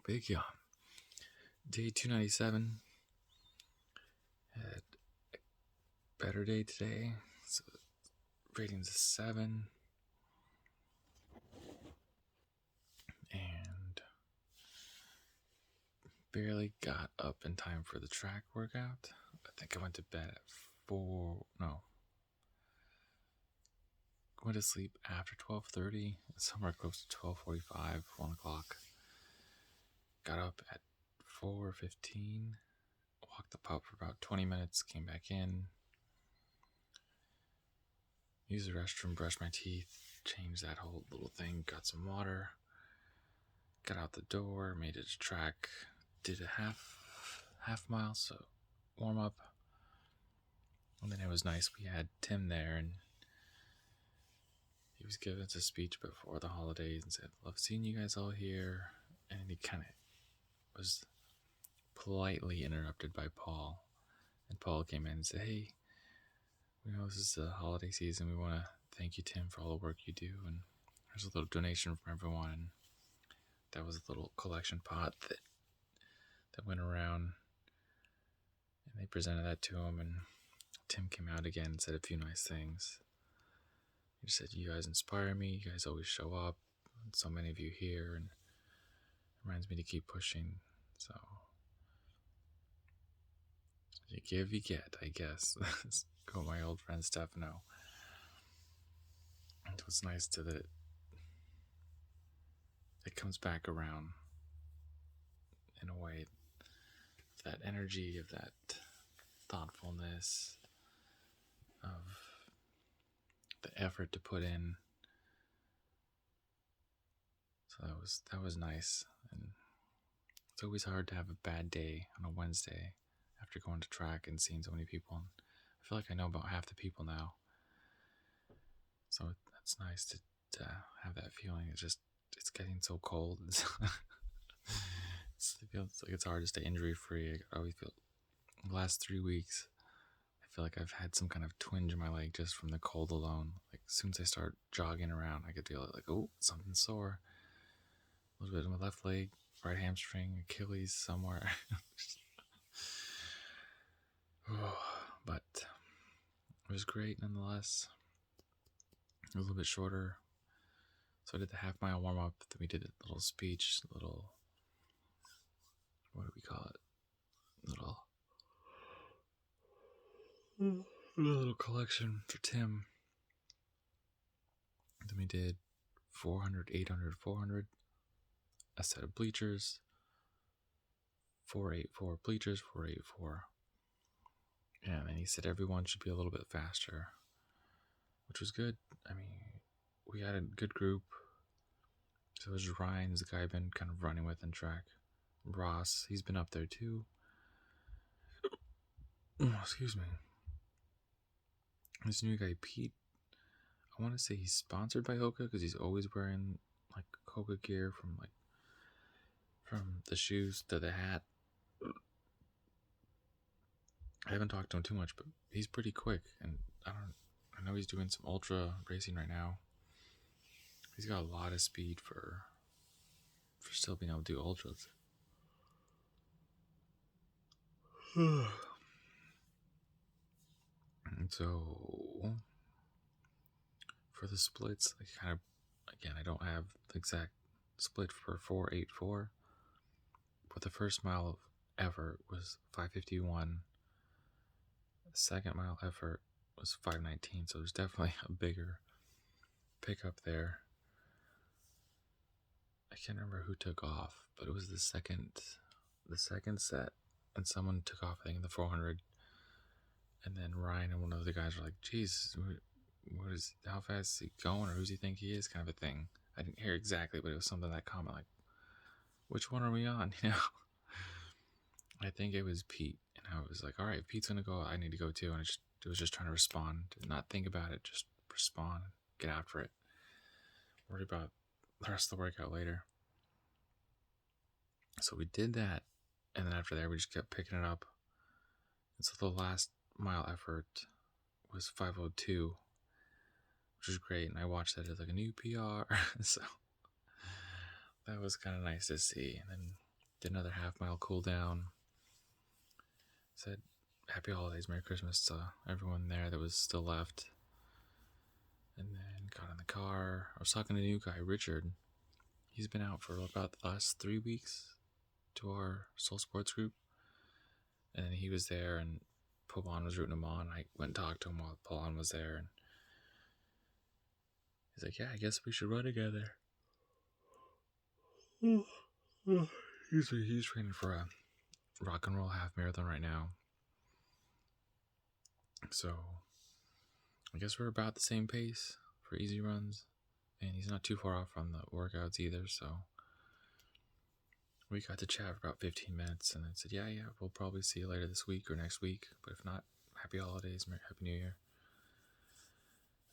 Big yawn. Day 297. Had a better day today. So rating's a 7. And barely got up in time for the track workout. I think I went to bed at 4. No. Went to sleep after 12:30. Somewhere close to 12:45, 1 o'clock. Got up at 4:15. Walked the pup for about 20 minutes. Came back in. Used the restroom, brushed my teeth, changed that whole little thing, got some water, got out the door, made it to track, did a half mile, so warm up. And then it was nice. We had Tim there, and he was giving us a speech before the holidays and said, "Love seeing you guys all here." And he kind of was politely interrupted by Paul. And Paul came in and said, "Hey, we know this is the holiday season. We want to thank you, Tim, for all the work you do. And there's a little donation from everyone." And that was a little collection pot that went around. And they presented that to him. And Tim came out again and said a few nice things. He said, "You guys inspire me. You guys always show up. And so many of you here. And it reminds me to keep pushing." So you give, you get, I guess. Go my old friend Stefano. It was nice that it comes back around in a way. That energy, of that thoughtfulness, of the effort to put in. So that was nice. And it's always hard to have a bad day on a Wednesday after going to track and seeing so many people. And I feel like I know about half the people now. So that's nice to have that feeling. It's getting so cold. It feels like it's hard to stay injury free. I always feel the last 3 weeks, I feel like I've had some kind of twinge in my leg just from the cold alone. Like as soon as I start jogging around, I could feel it. Like, oh, something's sore. A little bit in my left leg, right hamstring, Achilles somewhere. But it was great nonetheless. It was a little bit shorter. So I did the half-mile warm-up. Then we did a little speech, what do we call it? Little collection for Tim. Then we did 400, 800, 400. A set of bleachers. 484 bleachers, 484. And then he said everyone should be a little bit faster, which was good. I mean, we had a good group. So it was Ryan, the guy I've been kind of running with in track. Ross, he's been up there too. Oh, excuse me. This new guy, Pete, I want to say he's sponsored by Hoka because he's always wearing like Hoka gear from the shoes to the hat. I haven't talked to him too much, but he's pretty quick, and I know he's doing some ultra racing right now. He's got a lot of speed for still being able to do ultras. And so for the splits, I don't have the exact split for 484, but the first mile of effort was 551. The second mile effort was 519, so there's definitely a bigger pickup there. I can't remember who took off, but it was the second set, and someone took off, I think, in the 400, and then Ryan and one of the guys were like, "Geez, how fast is he going, or who's he think he is?" kind of a thing. I didn't hear exactly, but it was something that comment like, "Which one are we on?" I think it was Pete, and I was like, "All right, if Pete's gonna go, I need to go too." And it was just trying to respond, not think about it, just respond, get after it. Worry about the rest of the workout later. So we did that, and then after that, we just kept picking it up. And so the last mile effort was 502, which was great. And I watched that as like a new PR. So that was kind of nice to see. And then did another half-mile cool down. Said Happy Holidays, Merry Christmas to everyone there that was still left. And then got in the car. I was talking to a new guy, Richard. He's been out for about the last 3 weeks to our Soul Sports group. And he was there, and Pawan was rooting him on. I went and talked to him while Pawan was there. And he's like, yeah, I guess we should run together. He's training for a rock and roll half marathon right now. So I guess we're about the same pace for easy runs. And he's not too far off on the workouts either, so we got to chat for about 15 minutes, and I said, yeah, we'll probably see you later this week or next week, but if not, Happy Holidays, Happy New Year.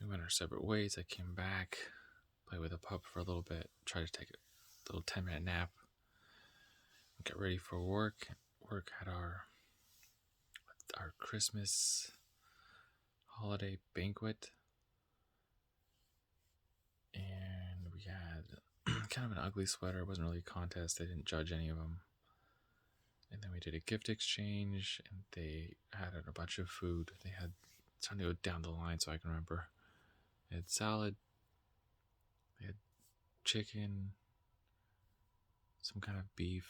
We went our separate ways. I came back, played with the pup for a little bit, tried to take a little 10-minute nap, get ready for work. Work had our Christmas holiday banquet, and we had kind of an ugly sweater. It wasn't really a contest. They didn't judge any of them. And then we did a gift exchange, and they had a bunch of food. They had, trying to go down the line so I can remember. They had salad, they had chicken, some kind of beef,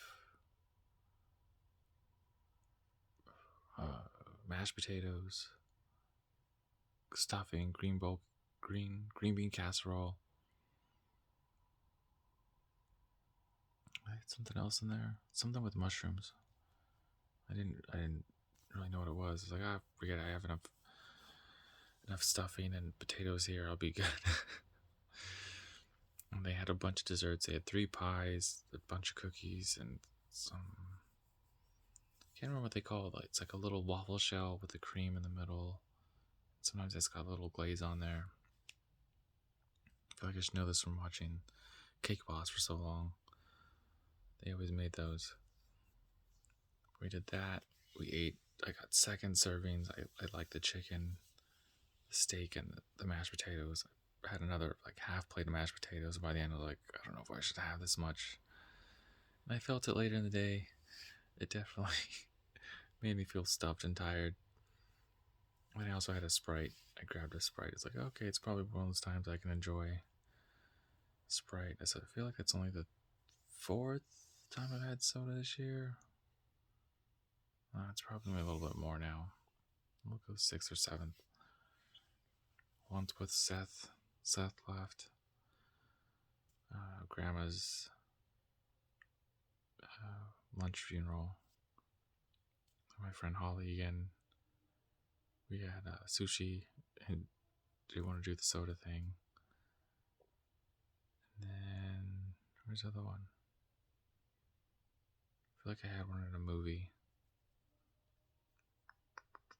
mashed potatoes, stuffing, green bean casserole. I had something else in there, something with mushrooms. I didn't really know what it was. I was like, forget it. I have enough stuffing and potatoes here. I'll be good. And they had a bunch of desserts. They had 3 pies, a bunch of cookies, and some. I can't remember what they call it. It's like a little waffle shell with the cream in the middle. Sometimes it's got a little glaze on there. I feel like I should know this from watching Cake Boss for so long. They always made those. We did that. We ate. I got second servings. I like the chicken, the steak, and the mashed potatoes. I had another like half plate of mashed potatoes. By the end, I was like, I don't know if I should have this much. And I felt it later in the day. It definitely made me feel stuffed and tired. And I also had a Sprite. I grabbed a Sprite. It's like, okay, it's probably one of those times I can enjoy Sprite. I feel like that's only the 4th time I've had soda this year. It's probably a little bit more now. We'll go 6th or 7th. Once with Seth. Seth left. Grandma's lunch funeral. My friend Holly again. We had sushi and didn't want to do the soda thing. And then, where's the other one? I feel like I had one in a movie.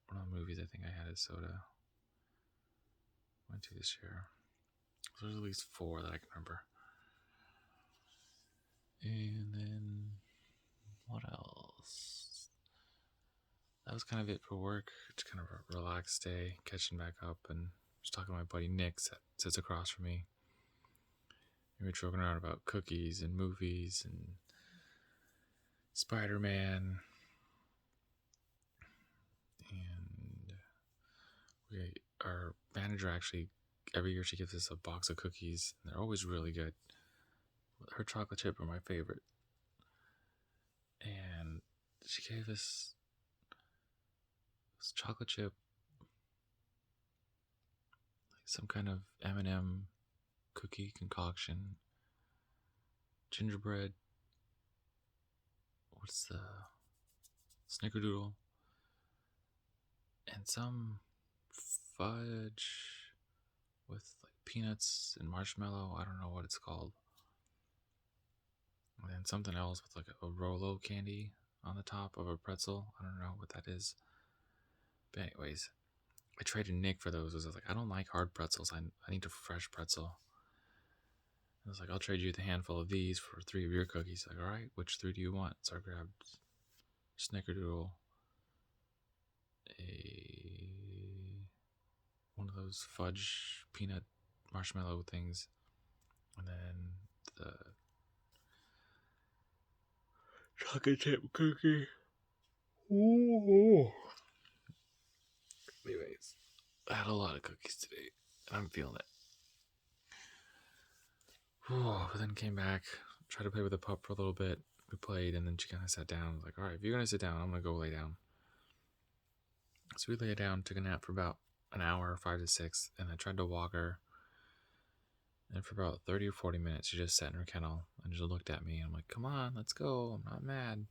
One of the movies I think I had a soda. Went to this year. So there's at least 4 that I can remember. And then, what else? That was kind of it for work. Just kind of a relaxed day, catching back up, and just talking to my buddy Nick that sits across from me. We were joking around about cookies and movies and Spider-Man. And our manager actually, every year she gives us a box of cookies. And they're always really good. Her chocolate chip are my favorite. And she gave us this chocolate chip, like some kind of M&M cookie concoction, gingerbread, what's the snickerdoodle, and some fudge with like peanuts and marshmallow. I don't know what it's called. And then something else with like a Rolo candy on the top of a pretzel. I don't know what that is. But anyways, I traded Nick for those. I was like, I don't like hard pretzels. I need a fresh pretzel. I was like, I'll trade you the handful of these for 3 of your cookies. Like, all right, which 3 do you want? So I grabbed snickerdoodle, one of those fudge peanut marshmallow things, and then the chocolate chip cookie. Ooh. Anyways, I had a lot of cookies today, and I'm feeling it. But then came back, tried to play with the pup for a little bit. We played, and then she kind of sat down. I was like, all right, if you're going to sit down, I'm going to go lay down. So we lay down, took a nap for about an hour, 5 to 6, and I tried to walk her. And for about 30 or 40 minutes, she just sat in her kennel and just looked at me. And I'm like, come on, let's go. I'm not mad.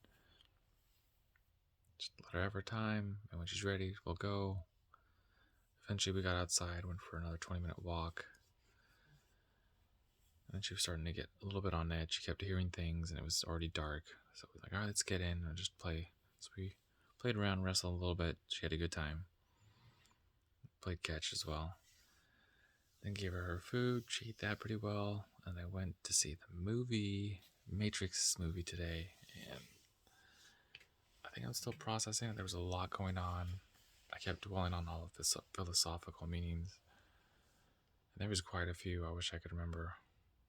Just let her have her time. And when she's ready, we'll go. Eventually, we got outside, went for another 20-minute walk. And then she was starting to get a little bit on edge. She kept hearing things, and it was already dark. So we were like, all right, let's get in and just play. So we played around, wrestled a little bit. She had a good time. Played catch as well. Then gave her food. She ate that pretty well. And I went to see the movie, Matrix movie today. And I think I'm still processing it. There was a lot going on. I kept dwelling on all of the philosophical meanings. And there was quite a few. I wish I could remember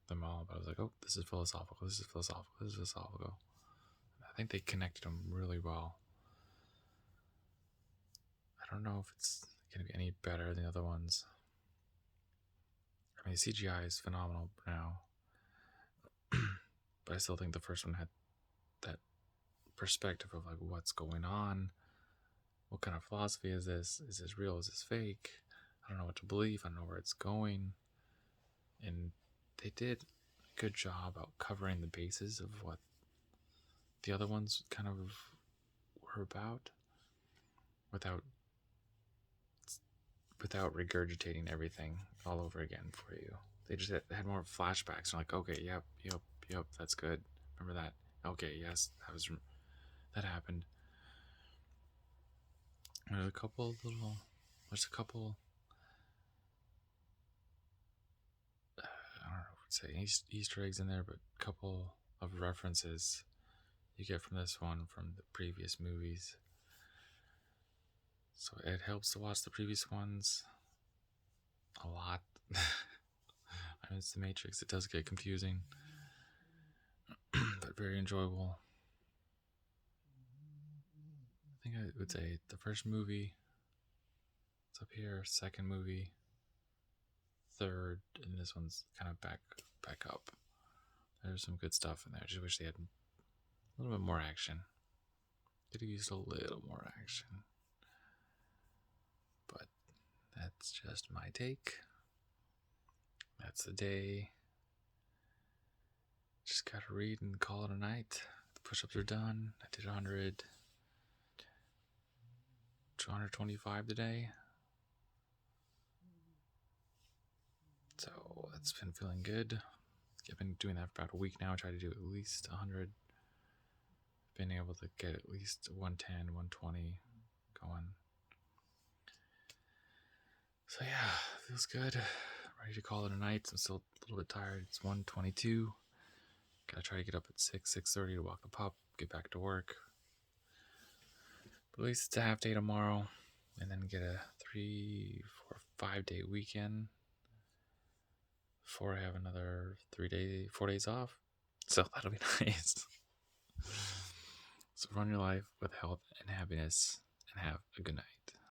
them all. But I was like, oh, this is philosophical. This is philosophical. This is philosophical. I think they connected them really well. I don't know if it's going to be any better than the other ones. I mean, CGI is phenomenal now. But I still think the first one had that perspective of like what's going on. What kind of philosophy is this? Is this real? Is this fake? I don't know what to believe. I don't know where it's going. And they did a good job about covering the bases of what the other ones kind of were about without regurgitating everything all over again for you. They just had more flashbacks. They're like, okay, yep, that's good. Remember that? Okay, yes, that happened. There's a couple, I don't know if I'd say Easter eggs in there, but a couple of references you get from this one from the previous movies. So it helps to watch the previous ones a lot. I mean, it's the Matrix. It does get confusing, but very enjoyable. I think I would say the first movie, it's up here. Second movie, third, and this one's kind of back up. There's some good stuff in there. I just wish they had a little bit more action. Could have used a little more action. But that's just my take. That's the day. Just gotta read and call it a night. The push-ups are done. I did 100, 225 today. So that's been feeling good. I've been doing that for about a week now. I try to do at least 100. Been able to get at least 110, 120 going. So yeah, feels good. Ready to call it a night. I'm still a little bit tired. It's 1:22. Gotta try to get up at 6:30 to walk the pup, get back to work. But at least it's a half day tomorrow, and then get a 3, 4, 5 day weekend before I have another 4 days off. So that'll be nice. So run your life with health and happiness, and have a good night.